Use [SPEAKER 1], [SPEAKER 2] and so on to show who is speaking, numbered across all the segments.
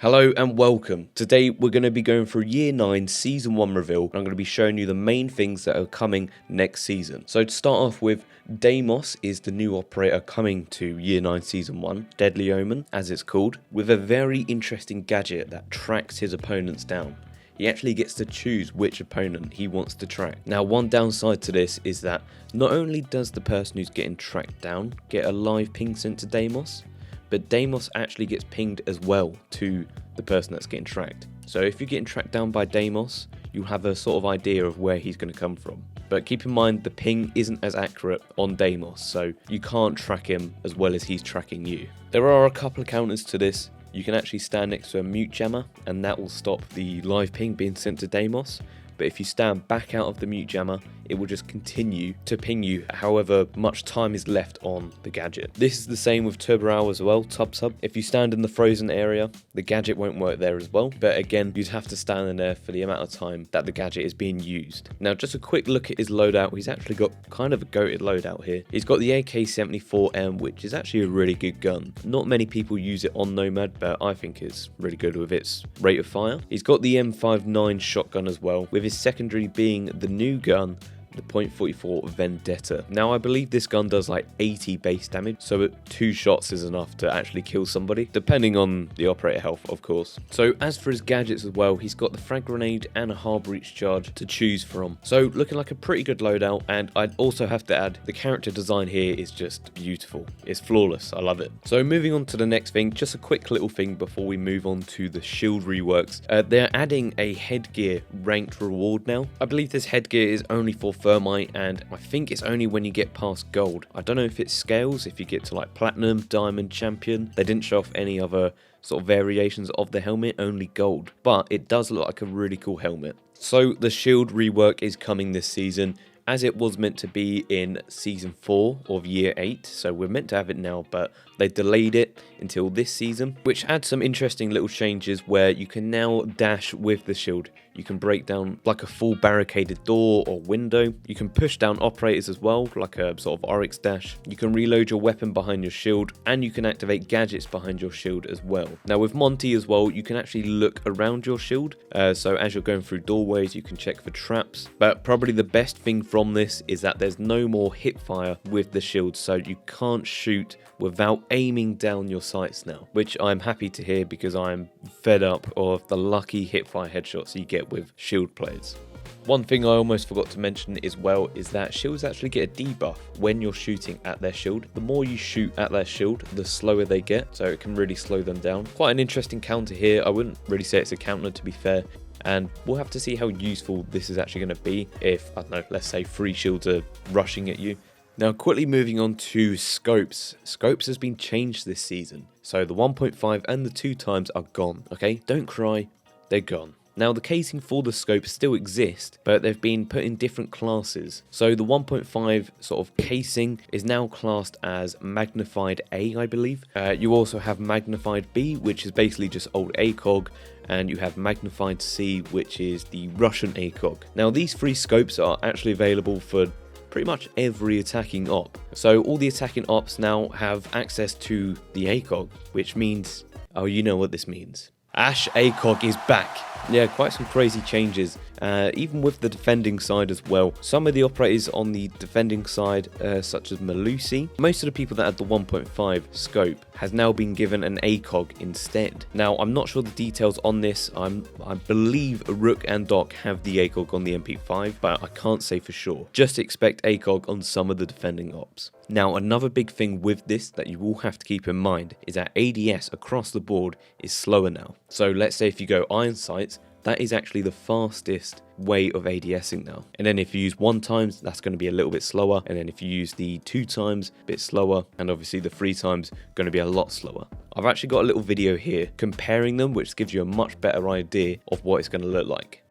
[SPEAKER 1] Hello and welcome. Today we're going to be going through Year 9 Season 1 reveal, and I'm going to be showing you the main things that are coming next season. So to start off with, Deimos is the new operator coming to Year 9 Season 1, Deadly Omen as it's called, with a very interesting gadget that tracks his opponents down. He actually gets to choose which opponent he wants to track. Now, one downside to this is that not only does the person who's getting tracked down get a live ping sent to Deimos, but Deimos actually gets pinged as well to the person that's getting tracked. So if you're getting tracked down by Deimos, you have a sort of idea of where he's going to come from. But keep in mind the ping isn't as accurate on Deimos, so you can't track him as well as he's tracking you. There are a couple of counters to this. You can actually stand next to a mute jammer, and that will stop the live ping being sent to Deimos. But if you stand back out of the mute jammer, it will just continue to ping you however much time is left on the gadget. This is the same with Turbo as well, Tub Sub. If you stand in the frozen area, the gadget won't work there as well. But again, you'd have to stand in there for the amount of time that the gadget is being used. Now, just a quick look at his loadout. He's actually got kind of a goated loadout here. He's got the AK-74M, which is actually a really good gun. Not many people use it on Nomad, but I think it's really good with its rate of fire. He's got the M59 shotgun as well, with his secondary being the new gun, the .44 Vendetta. Now, I believe this gun does like 80 base damage, so 2 shots is enough to actually kill somebody, depending on the operator health, of course. So as for his gadgets as well, he's got the frag grenade and a hard breach charge to choose from. So looking like a pretty good loadout, and I'd also have to add, the character design here is just beautiful. It's flawless, I love it. So moving on to the next thing, just a quick little thing before we move on to the shield reworks. They're adding a headgear ranked reward now. I believe this headgear is only for Thermite, and I think it's only when you get past gold. I don't know if it scales if you get to like platinum, diamond, champion. They didn't show off any other sort of variations of the helmet, only gold, but it does look like a really cool helmet. So the shield rework is coming this season, as it was meant to be in Season 4 of Year 8, so we're meant to have it now, but they delayed it until this season, which had some interesting little changes where you can now dash with the shield. You can break down like a full barricaded door or window. You can push down operators as well, like a sort of Oryx dash. You can reload your weapon behind your shield, and you can activate gadgets behind your shield as well. Now with Monty as well, you can actually look around your shield. So as you're going through doorways, you can check for traps. But probably the best thing from this is that there's no more hip fire with the shield, so you can't shoot without aiming down your sights now, which I'm happy to hear because I'm fed up of the lucky hipfire headshots you get with shield players. One thing I almost forgot to mention as well is that shields actually get a debuff when you're shooting at their shield. The more you shoot at their shield, the slower they get, so it can really slow them down. Quite an interesting counter here. I wouldn't really say it's a counter, to be fair, and we'll have to see how useful this is actually going to be if, I don't know, let's say 3 shields are rushing at you. Now, quickly moving on to scopes. Scopes has been changed this season. So the 1.5 and the 2 times are gone, okay? Don't cry, they're gone. Now, the casing for the scope still exists, but they've been put in different classes. So the 1.5 sort of casing is now classed as Magnified A, I believe. You also have Magnified B, which is basically just old ACOG, and you have Magnified C, which is the Russian ACOG. Now, these 3 scopes are actually available for pretty much every attacking op. So all the attacking ops now have access to the ACOG, which means, oh, you know what this means. Ash ACOG is back. Yeah, quite some crazy changes, even with the defending side as well. Some of the operators on the defending side, such as Malusi, most of the people that had the 1.5 scope has now been given an ACOG instead. Now, I'm not sure the details on this. I believe Rook and Doc have the ACOG on the MP5, but I can't say for sure. Just expect ACOG on some of the defending ops. Now, another big thing with this that you will have to keep in mind is that ADS across the board is slower now. So let's say if you go iron sights, that is actually the fastest way of ADSing now. And then if you use 1 times, that's going to be a little bit slower. And then if you use the 2 times, a bit slower. And obviously the 3 times, going to be a lot slower. I've actually got a little video here comparing them, which gives you a much better idea of what it's going to look like.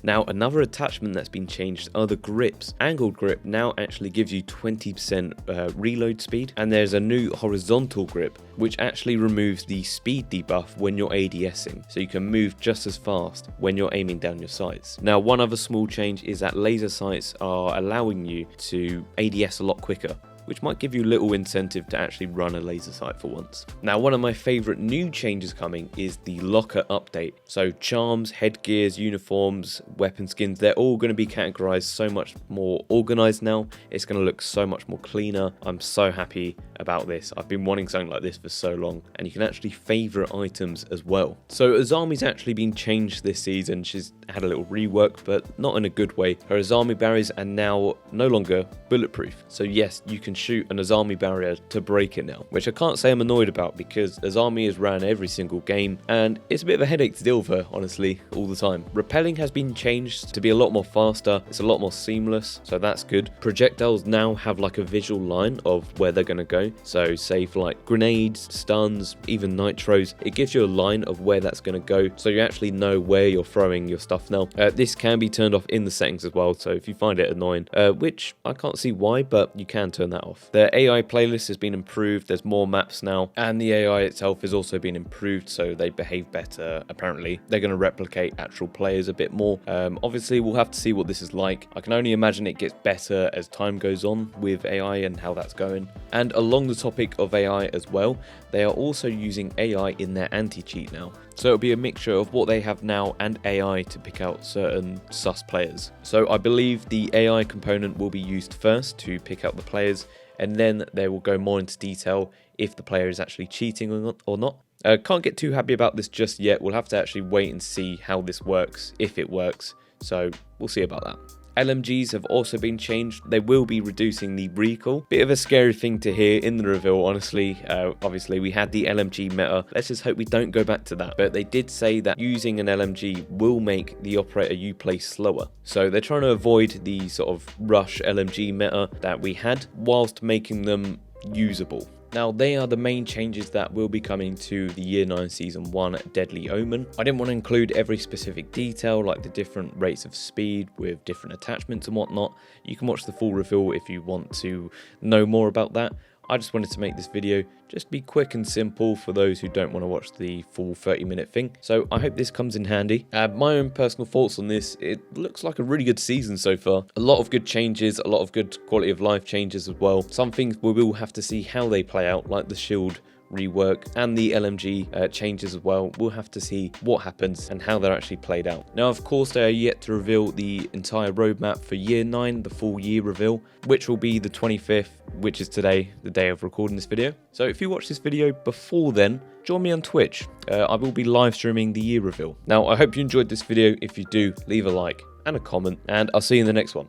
[SPEAKER 1] Now, another attachment that's been changed are the grips. Angled grip now actually gives you 20% reload speed, and there's a new horizontal grip which actually removes the speed debuff when you're ADSing, so you can move just as fast when you're aiming down your sights. Now, one other small change is that laser sights are allowing you to ADS a lot quicker. which might give you a little incentive to actually run a laser sight for once. Now, one of my favourite new changes coming is the locker update. So charms, headgears, uniforms, weapon skins, they're all going to be categorized so much more organized now. It's going to look so much more cleaner. I'm so happy about this. I've been wanting something like this for so long, and you can actually favorite items as well. So Azami's actually been changed this season. She's had a little rework, but not in a good way. Her Azami barriers are now no longer bulletproof. So yes, you can shoot an Azami barrier to break it now, which I can't say I'm annoyed about because Azami is ran every single game and it's a bit of a headache to deal with her, honestly, all the time. Rappelling has been changed to be a lot more faster. It's a lot more seamless, so that's good. Projectiles now have like a visual line of where they're going to go. So say for like grenades, stuns, even nitros, it gives you a line of where that's going to go, so you actually know where you're throwing your stuff now. This can be turned off in the settings as well, so if you find it annoying, which I can't see why, but you can turn that off. The AI playlist has been improved. There's more maps now, and the AI itself has also been improved, so they behave better. Apparently they're going to replicate actual players a bit more. Obviously we'll have to see what this is like. I can only imagine it gets better as time goes on with AI and how that's going. And along the topic of AI as well, they are also using AI in their anti-cheat now. So it'll be a mixture of what they have now and AI to pick out certain sus players. So I believe the AI component will be used first to pick out the players, and then they will go more into detail if the player is actually cheating or not. Can't get too happy about this just yet. We'll have to actually wait and see how this works, if it works. So we'll see about that. LMGs have also been changed. They will be reducing the recoil. Bit of a scary thing to hear in the reveal, honestly. Obviously, we had the LMG meta. Let's just hope we don't go back to that. But they did say that using an LMG will make the operator you play slower. So they're trying to avoid the sort of rush LMG meta that we had, whilst making them usable. Now, they are the main changes that will be coming to the Year 9 Season 1 Deadly Omen. I didn't want to include every specific detail, like the different rates of speed with different attachments and whatnot. You can watch the full reveal if you want to know more about that. I just wanted to make this video just be quick and simple for those who don't want to watch the full 30-minute thing. So I hope this comes in handy. My own personal thoughts on this, it looks like a really good season so far. A lot of good changes, a lot of good quality of life changes as well. Some things we will have to see how they play out, like the shield rework and the LMG changes as well. We'll have to see what happens and how they're actually played out. Now, of course, they are yet to reveal the entire roadmap for Year 9, the full year reveal, which will be the 25th, which is today, the day of recording this video. So if you watch this video before then, join me on Twitch. I will be live streaming the year reveal. Now, I hope you enjoyed this video. If you do, leave a like and a comment, and I'll see you in the next one.